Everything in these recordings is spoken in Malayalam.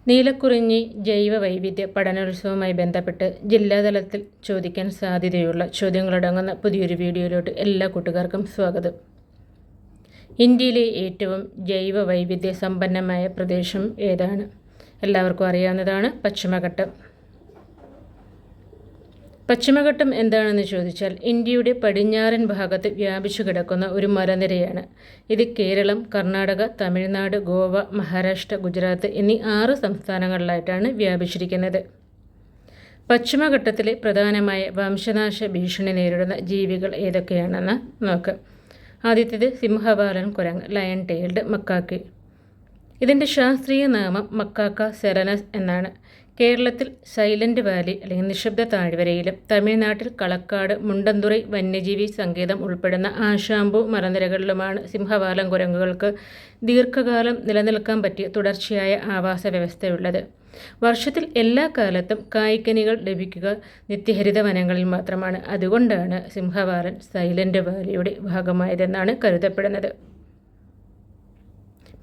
നീലക്കുറിഞ്ഞി ജൈവ വൈവിധ്യ പഠനോത്സവവുമായി ബന്ധപ്പെട്ട് ജില്ലാതലത്തിൽ ചോദിക്കാൻ സാധ്യതയുള്ള ചോദ്യങ്ങളടങ്ങുന്ന പുതിയൊരു വീഡിയോയിലോട്ട് എല്ലാ കൂട്ടുകാർക്കും സ്വാഗതം. ഇന്ത്യയിലെ ഏറ്റവും ജൈവ വൈവിധ്യ സമ്പന്നമായ പ്രദേശം ഏതാണ്? എല്ലാവർക്കും അറിയാവുന്നതാണ് പശ്ചിമഘട്ടം. പശ്ചിമഘട്ടം എന്താണെന്ന് ചോദിച്ചാൽ ഇന്ത്യയുടെ പടിഞ്ഞാറൻ ഭാഗത്ത് വ്യാപിച്ചു കിടക്കുന്ന ഒരു മലനിരയാണ്. ഇത് കേരളം, കർണാടക, തമിഴ്നാട്, ഗോവ, മഹാരാഷ്ട്ര, ഗുജറാത്ത് എന്നീ 6 സംസ്ഥാനങ്ങളിലായിട്ടാണ് വ്യാപിച്ചിരിക്കുന്നത്. പശ്ചിമഘട്ടത്തിലെ പ്രധാനമായ വംശനാശ ഭീഷണി നേരിടുന്ന ജീവികൾ ഏതൊക്കെയാണെന്ന് നോക്കാം. ആദ്യത്തേത് സിംഹവാലൻ കുരങ്ങ്, ലയൺ ടൈൽഡ് മക്കാക്കി. ഇതിൻ്റെ ശാസ്ത്രീയ നാമം മക്കാക്ക സെറനസ് എന്നാണ്. കേരളത്തിൽ സൈലന്റ് വാലി അല്ലെങ്കിൽ നിശബ്ദ താഴ്വരയിലും തമിഴ്നാട്ടിൽ കളക്കാട്, മുണ്ടന്തുറൈ വന്യജീവി സങ്കേതം ഉൾപ്പെടുന്ന ആശാമ്പു മലനിരകളിലുമാണ് സിംഹവാലൻ കുരങ്ങുകൾക്ക് ദീർഘകാലം നിലനിൽക്കാൻ പറ്റിയ തുടർച്ചയായ ആവാസ വ്യവസ്ഥയുള്ളത്. വർഷത്തിൽ എല്ലാ കാലത്തും കായ്ക്കനികൾ ലഭിക്കുക നിത്യഹരിത വനങ്ങളിൽ മാത്രമാണ്. അതുകൊണ്ടാണ് സിംഹവാലൻ സൈലന്റ് വാലിയുടെ ഭാഗമായതെന്നാണ് കരുതപ്പെടുന്നത്.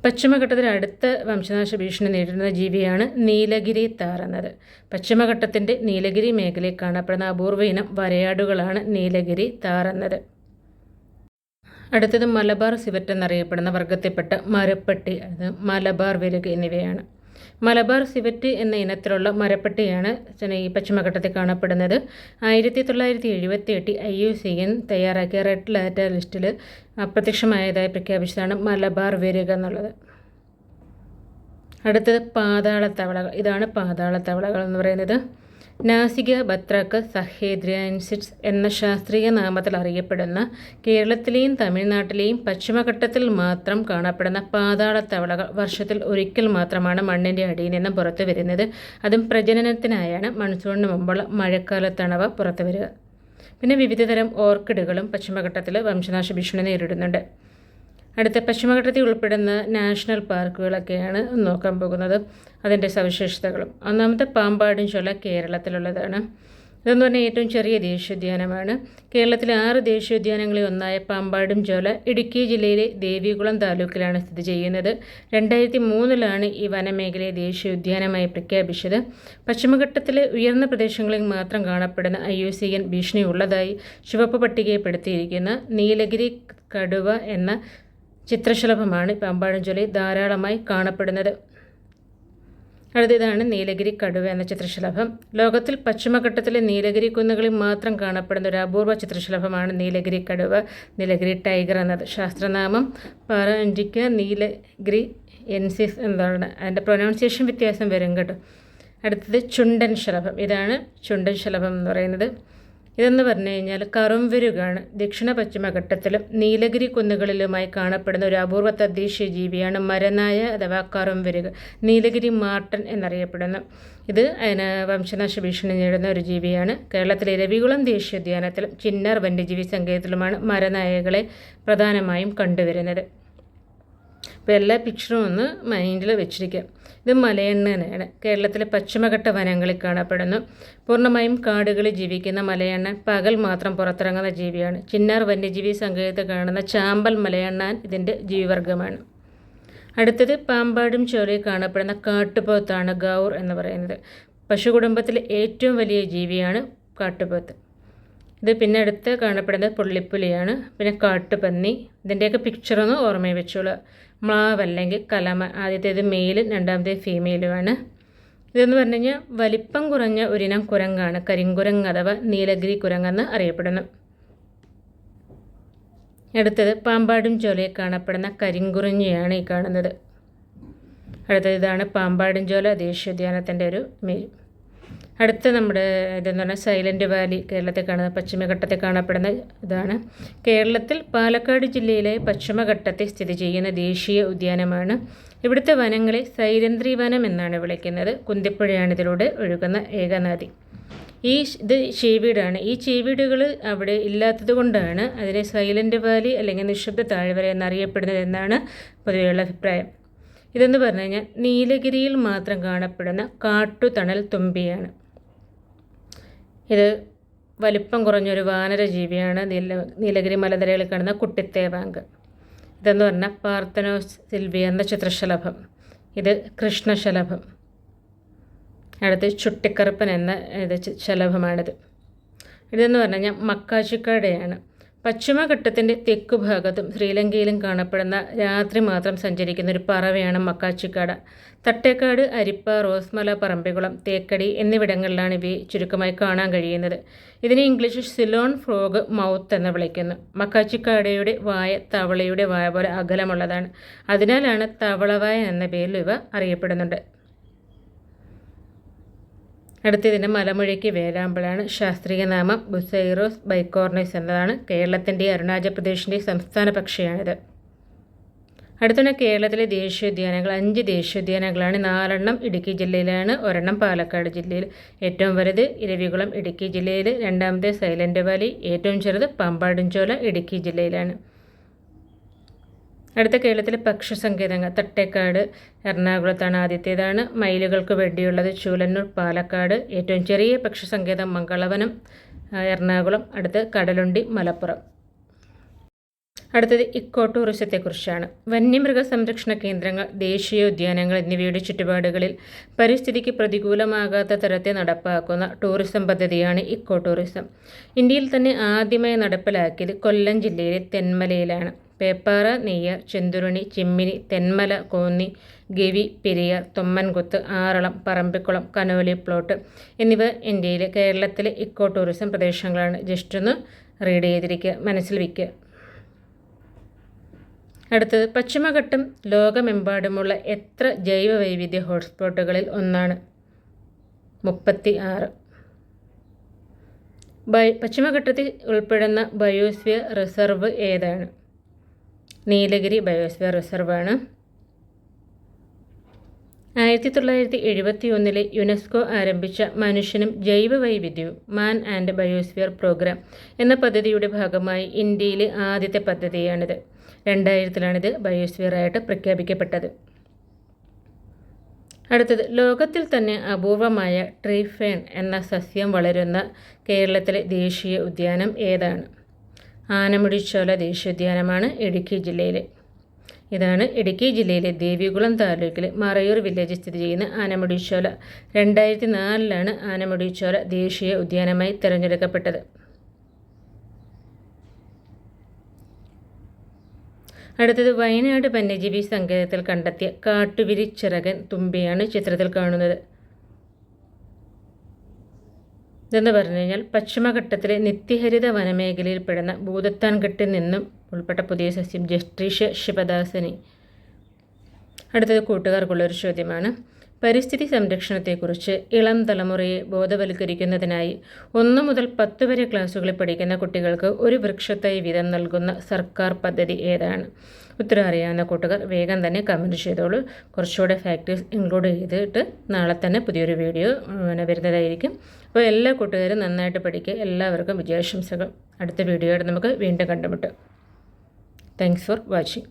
പശ്ചിമഘട്ടത്തിൽ അടുത്ത വംശനാശ ഭീഷണി നേരിടുന്ന ജീവിയാണ് നീലഗിരി താർ എന്നത്. പശ്ചിമഘട്ടത്തിൻ്റെ നീലഗിരി മേഖലയിൽ കാണപ്പെടുന്ന അപൂർവ ഇനം വരയാടുകളാണ് നീലഗിരി താർ എന്നത്. അടുത്തത് മലബാർ സിവറ്റ് എന്നറിയപ്പെടുന്ന വർഗത്തിൽപ്പെട്ട മരപ്പട്ടി, അത് മലബാർ വെരുക് എന്നിവയാണ്. മലബാർ സിവറ്റ് എന്ന ഇനത്തിലുള്ള മരപ്പട്ടിയാണ് ഈ പശ്ചിമഘട്ടത്തിൽ കാണപ്പെടുന്നത്. 1978 IUCN തയ്യാറാക്കിയ റെഡ് ലാറ്റ ലിസ്റ്റിൽ അപ്രത്യക്ഷമായതായി പ്രഖ്യാപിച്ചതാണ് മലബാർ വെരുക് എന്നുള്ളത്. അടുത്തത് പാതാളത്തവളകൾ. ഇതാണ് പാതാളത്തവളകൾ എന്ന് പറയുന്നത്. നാസിക ബത്രാക്ക സഹേദ്രിയൻസിസ് എന്ന ശാസ്ത്രീയ നാമത്തിൽ അറിയപ്പെടുന്ന കേരളത്തിലെയും തമിഴ്നാട്ടിലെയും പശ്ചിമഘട്ടത്തിൽ മാത്രം കാണപ്പെടുന്ന പാതാളത്തവളകൾ വർഷത്തിൽ ഒരിക്കൽ മാത്രമാണ് മണ്ണിൻ്റെ അടിയിൽ നിന്ന് പുറത്തു വരുന്നത്. അതും പ്രജനനത്തിനായാണ് മൺസൂണിന് മുമ്പുള്ള മഴക്കാലത്തണവ പുറത്തു വരിക. പിന്നെ വിവിധതരം ഓർക്കിഡുകളും പശ്ചിമഘട്ടത്തിൽ വംശനാശ ഭീഷണി നേരിടുന്നുണ്ട്. അടുത്ത പശ്ചിമഘട്ടത്തിൽ ഉൾപ്പെടുന്ന നാഷണൽ പാർക്കുകളൊക്കെയാണ് നോക്കാൻ പോകുന്നത്, അതിൻ്റെ സവിശേഷതകളും. ഒന്നാമത്തെ പാമ്പാടും ചോല കേരളത്തിലുള്ളതാണ്. ഇതെന്ന് പറഞ്ഞാൽ ഏറ്റവും ചെറിയ ദേശീയോദ്യാനമാണ്. കേരളത്തിലെ 6 ദേശീയോദ്യാനങ്ങളിൽ ഒന്നായ പാമ്പാടും ചോല ഇടുക്കി ജില്ലയിലെ ദേവികുളം താലൂക്കിലാണ് സ്ഥിതി ചെയ്യുന്നത്. 2003 ഈ വനമേഖലയെ ദേശീയോദ്യാനമായി പ്രഖ്യാപിച്ചത്. പശ്ചിമഘട്ടത്തിലെ ഉയർന്ന പ്രദേശങ്ങളിൽ മാത്രം കാണപ്പെടുന്ന IUCN ഭീഷണി ഉള്ളതായി ചുവപ്പ് പട്ടികപ്പെടുത്തിയിരിക്കുന്ന നീലഗിരി കടുവ എന്ന ചിത്രശലഭമാണ് പാമ്പാടും ചോലയിൽ ധാരാളമായി കാണപ്പെടുന്നത്. അടുത്തതാണ് നീലഗിരി കടുവ എന്ന ചിത്രശലഭം. ലോകത്തിൽ പശ്ചിമഘട്ടത്തിലെ നീലഗിരി കുന്നുകളിൽ മാത്രം കാണപ്പെടുന്ന ഒരു അപൂർവ ചിത്രശലഭമാണ് നീലഗിരി കടുവ, നീലഗിരി ടൈഗർ എന്നത്. ശാസ്ത്രനാമം പാറാൻഡിക്ക നീലഗിരി എൻസിസ് എന്നതാണ്. അതിൻ്റെ പ്രൊനൗൺസിയേഷൻ വ്യത്യാസം വരും കേട്ടോ. അടുത്തത് ചുണ്ടൻ ശലഭം. ഇതാണ് ചുണ്ടൻ ശലഭം എന്ന് പറയുന്നത്. ഇതെന്ന് പറഞ്ഞു കഴിഞ്ഞാൽ കറുംവെരുകാണ്. ദക്ഷിണ പശ്ചിമഘട്ടത്തിലും നീലഗിരി കുന്നുകളിലുമായി കാണപ്പെടുന്ന ഒരു അപൂർവ തദ്ദേശീയ ജീവിയാണ് മരനായ അഥവാ കറുംവെരുക്, നീലഗിരി മാർട്ടൻ എന്നറിയപ്പെടുന്നു. ഇത് വംശനാശ ഭീഷണി നേരിടുന്ന ഒരു ജീവിയാണ്. കേരളത്തിലെ രവികുളം ദേശീയോദ്യാനത്തിലും ചിന്നാർ വന്യജീവി സങ്കേതത്തിലുമാണ് മരനായകളെ പ്രധാനമായും കണ്ടുവരുന്നത്. അപ്പോൾ എല്ലാ പിക്ചറും ഒന്ന് മൈൻഡിൽ വെച്ചിരിക്കുക. ഇത് മലയണ്ണനാണ്. കേരളത്തിലെ പശ്ചിമഘട്ട വനങ്ങളിൽ കാണപ്പെടുന്നു. പൂർണ്ണമായും കാടുകളിൽ ജീവിക്കുന്ന മലയണ്ണൻ പകൽ മാത്രം പുറത്തിറങ്ങുന്ന ജീവിയാണ്. ചിന്നാർ വന്യജീവി സങ്കേതത്തിൽ കാണുന്ന ചാമ്പൽ മലയണ്ണാൻ ഇതിൻ്റെ ജീവിവർഗമാണ്. അടുത്തത് പാമ്പാടും ചോലയിൽ കാണപ്പെടുന്ന കാട്ടുപോത്താണ് ഗൗർ എന്ന് പറയുന്നത്. പശുകുടുംബത്തിലെ ഏറ്റവും വലിയ ജീവിയാണ് കാട്ടുപോത്ത്. ഇത് പിന്നെ അടുത്ത് കാണപ്പെടുന്നത് പുള്ളിപ്പുലിയാണ്. പിന്നെ കാട്ടുപന്നി. ഇതിൻ്റെയൊക്കെ പിക്ചറൊന്ന് ഓർമ്മയിൽ വെച്ചോളൂ. മ്ലാവ് അല്ലെങ്കിൽ കലമ, ആദ്യത്തേത് മെയിലും രണ്ടാമത്തേത് ഫീമെയിലുമാണ്. ഇതെന്ന് പറഞ്ഞു കഴിഞ്ഞാൽ വലിപ്പം കുറഞ്ഞ ഒരിനം കുരങ്ങാണ്. കരിങ്കുരങ്ങ് അഥവാ നീലഗിരി കുരങ്ങെന്ന് അറിയപ്പെടുന്നു. അടുത്തത് പാമ്പാടും ചോലയിൽ കാണപ്പെടുന്ന കരിങ്കുറിഞ്ഞിയാണ് ഈ കാണുന്നത്. അടുത്തത് ഇതാണ് പാമ്പാടും ചോല ദേശീയോദ്യാനത്തിൻ്റെ ഒരു മെയിൽ. അടുത്ത നമ്മുടെ ഇതെന്ന് പറഞ്ഞാൽ സൈലന്റ് വാലി, കേരളത്തിൽ കാണുന്ന പശ്ചിമഘട്ടത്തിൽ കാണപ്പെടുന്ന ഇതാണ്. കേരളത്തിൽ പാലക്കാട് ജില്ലയിലെ പശ്ചിമഘട്ടത്തിൽ സ്ഥിതി ചെയ്യുന്ന ദേശീയ ഉദ്യാനമാണ്. ഇവിടുത്തെ വനങ്ങളെ സൈരന്ത്രി വനം എന്നാണ് വിളിക്കുന്നത്. കുന്തിപ്പുഴയാണ് ഇതിലൂടെ ഒഴുകുന്ന ഏക നദി. ഇത് ചീവീടാണ്. ഈ ചീവീടുകൾ അവിടെ ഇല്ലാത്തത് കൊണ്ടാണ് അതിനെ സൈലന്റ് വാലി അല്ലെങ്കിൽ നിശബ്ദ താഴ്വര എന്നറിയപ്പെടുന്നത് എന്നാണ് പൊതുവെയുള്ള അഭിപ്രായം. ഇതെന്ന് പറഞ്ഞു കഴിഞ്ഞാൽ നീലഗിരിയിൽ മാത്രം കാണപ്പെടുന്ന കാട്ടുതണൽ തുമ്പിയാണ്. ഇത് വലിപ്പം കുറഞ്ഞൊരു വാനരജീവിയാണ്. നീലഗിരി മലനിരകളിൽ കാണുന്ന കുട്ടിത്തേവാങ്ക്. ഇതെന്ന് പറഞ്ഞാൽ പാർത്തനോസ് സിൽവിയ എന്ന ചിത്രശലഭം. ഇത് കൃഷ്ണശലഭം. അടുത്ത് ചുട്ടിക്കറുപ്പൻ എന്ന ശലഭമാണിത്. ഇതെന്ന് പറഞ്ഞു കഴിഞ്ഞാൽ മക്കാച്ചിക്കാടയാണ്. പശ്ചിമഘട്ടത്തിൻ്റെ തെക്കു ഭാഗത്തും ശ്രീലങ്കയിലും കാണപ്പെടുന്ന രാത്രി മാത്രം സഞ്ചരിക്കുന്ന ഒരു പറവയാണ് മക്കാച്ചിക്കാട. തട്ടേക്കാട്, അരിപ്പ, റോസ്മല, പറമ്പിക്കുളം, തേക്കടി എന്നിവിടങ്ങളിലാണ് ഇവയെ ചുരുക്കമായി കാണാൻ കഴിയുന്നത്. ഇതിനെ ഇംഗ്ലീഷിൽ സിലോൺ ഫ്രോഗ് മൗത്ത് എന്ന് വിളിക്കുന്നു. മക്കാച്ചിക്കാടയുടെ വായ തവളയുടെ വായ പോലെ അകലമുള്ളതാണ്. അതിനാലാണ് തവളവായ എന്ന പേരിൽ ഇവ അറിയപ്പെടുന്നുണ്ട്. അടുത്തതിൻ്റെ മലമുഴക്കി വേലാമ്പലാണ്. ശാസ്ത്രീയ നാമം ബുസൈറോസ് ബൈക്കോർണിസ് എന്നതാണ്. കേരളത്തിൻ്റെ അരുണാചൽ പ്രദേശിൻ്റെ സംസ്ഥാന പക്ഷിയാണിത്. അടുത്തന്നെ കേരളത്തിലെ ദേശീയോദ്യാനങ്ങൾ 5 ദേശീയോദ്യാനങ്ങളാണ്. 4 ഇടുക്കി ജില്ലയിലാണ്, 1 പാലക്കാട് ജില്ലയിൽ. ഏറ്റവും വലുത് ഇരവികുളം ഇടുക്കി ജില്ലയിൽ, രണ്ടാമത്തെ സൈലൻ്റ് വാലി, ഏറ്റവും ചെറുത് പാമ്പാടുംചോല ഇടുക്കി ജില്ലയിലാണ്. അടുത്ത കേരളത്തിലെ പക്ഷി സങ്കേതങ്ങൾ തട്ടേക്കാട് എറണാകുളത്താണ്, ആദ്യത്തേതാണ്. മയിലുകൾക്ക് വേണ്ടിയുള്ളത് ചൂലന്നൂർ പാലക്കാട്. ഏറ്റവും ചെറിയ പക്ഷി സങ്കേതം മംഗളവനം എറണാകുളം. അടുത്ത് കടലുണ്ടി മലപ്പുറം. അടുത്തത് ഇക്കോ ടൂറിസത്തെക്കുറിച്ചാണ്. വന്യമൃഗ സംരക്ഷണ കേന്ദ്രങ്ങൾ, ദേശീയോദ്യാനങ്ങൾ എന്നിവയുടെ ചുറ്റുപാടുകളിൽ പരിസ്ഥിതിക്ക് പ്രതികൂലമാകാത്ത തരത്തിൽ നടപ്പാക്കുന്ന ടൂറിസം പദ്ധതിയാണ് ഇക്കോ ടൂറിസം. ഇന്ത്യയിൽ തന്നെ ആദ്യമായി നടപ്പിലാക്കിയത് കൊല്ലം ജില്ലയിലെ തെന്മലയിലാണ്. പേപ്പാറ, നെയ്യാർ, ചെന്തുരുണി, ചിമ്മിനി, തെന്മല, കോന്നി, ഗവി, പെരിയാർ, തൊമ്മൻകുത്ത്, ആറളം, പറമ്പിക്കുളം, കനോലി പ്ലോട്ട് എന്നിവ ഇന്ത്യയിലെ കേരളത്തിലെ ഇക്കോ ടൂറിസം പ്രദേശങ്ങളാണ്. ജസ്റ്റ് ഒന്ന് റീഡ് ചെയ്തിരിക്കുക, മനസ്സിൽ വയ്ക്കുക. അടുത്തത് പശ്ചിമഘട്ടം ലോകമെമ്പാടുമുള്ള എത്ര ജൈവ വൈവിധ്യ ഹോട്ട്സ്പോട്ടുകളിൽ ഒന്നാണ്? 36. പശ്ചിമഘട്ടത്തിൽ ഉൾപ്പെടുന്ന ബയോസ്ഫിയർ റിസർവ് ഏതാണ്? നീലഗിരി ബയോസ്ഫിയർ റിസർവാണ്. 1971 യുനെസ്കോ ആരംഭിച്ച മനുഷ്യനും ജൈവ വൈവിധ്യവും മാൻ ആൻഡ് ബയോസ്ഫിയർ പ്രോഗ്രാം എന്ന പദ്ധതിയുടെ ഭാഗമായി ഇന്ത്യയിലെ ആദ്യത്തെ പദ്ധതിയാണിത്. 2000 ബയോസ്ഫിയറായിട്ട് പ്രഖ്യാപിക്കപ്പെട്ടത്. അടുത്തത് ലോകത്തിൽ തന്നെ അപൂർവമായ ട്രീ ഫേൺ എന്ന സസ്യം വളരുന്ന കേരളത്തിലെ ദേശീയ ഉദ്യാനം ഏതാണ്? ആനമുടിച്ചോല ദേശീയോദ്യാനമാണ് ഇടുക്കി ജില്ലയിലെ. ഇതാണ് ഇടുക്കി ജില്ലയിലെ ദേവികുളം താലൂക്കിലെ മറയൂർ വില്ലേജ് സ്ഥിതി ചെയ്യുന്ന ആനമുടിച്ചോല. 2004 ആനമുടിച്ചോല ദേശീയ ഉദ്യാനമായി തിരഞ്ഞെടുക്കപ്പെട്ടത്. അടുത്തത് വയനാട് വന്യജീവി സങ്കേതത്തിൽ കണ്ടെത്തിയ കാട്ടുവിരിച്ചിറകൻ തുമ്പിയാണ് ചിത്രത്തിൽ കാണുന്നത്. ഇതെന്ന് പറഞ്ഞു കഴിഞ്ഞാൽ പശ്ചിമഘട്ടത്തിലെ നിത്യഹരിത വനമേഖലയിൽപ്പെടുന്ന ഭൂതത്താൻകെട്ടിൽ നിന്നും ഉൾപ്പെട്ട പുതിയ സസ്യം ജസ്ട്രീഷ്യ ശിവദാസനി. അടുത്തത് കൂട്ടുകാർക്കുള്ളൊരു ചോദ്യമാണ്. പരിസ്ഥിതി സംരക്ഷണത്തെക്കുറിച്ച് ഇളം തലമുറയെ ബോധവൽക്കരിക്കുന്നതിനായി 1 മുതൽ 10 വരെ ക്ലാസ്സുകളിൽ പഠിക്കുന്ന കുട്ടികൾക്ക് ഒരു വൃക്ഷത്തൈ വീതം നൽകുന്ന സർക്കാർ പദ്ധതി ഏതാണ്? ഉത്തരം അറിയാവുന്ന കൂട്ടുകാർ വേഗം തന്നെ കമൻറ്റ് ചെയ്തോളൂ. കുറച്ചുകൂടെ ഫാക്ടേഴ്സ് ഇൻക്ലൂഡ് ചെയ്തിട്ട് നാളെ തന്നെ പുതിയൊരു വീഡിയോ വരുന്നതായിരിക്കും. അപ്പോൾ എല്ലാ കൂട്ടുകാരും നന്നായിട്ട് പഠിക്കുക. എല്ലാവർക്കും വിജയാശംസകൾ. അടുത്ത വീഡിയോയോടെ നമുക്ക് വീണ്ടും കണ്ടുമുട്ടാം. Thanks for watching.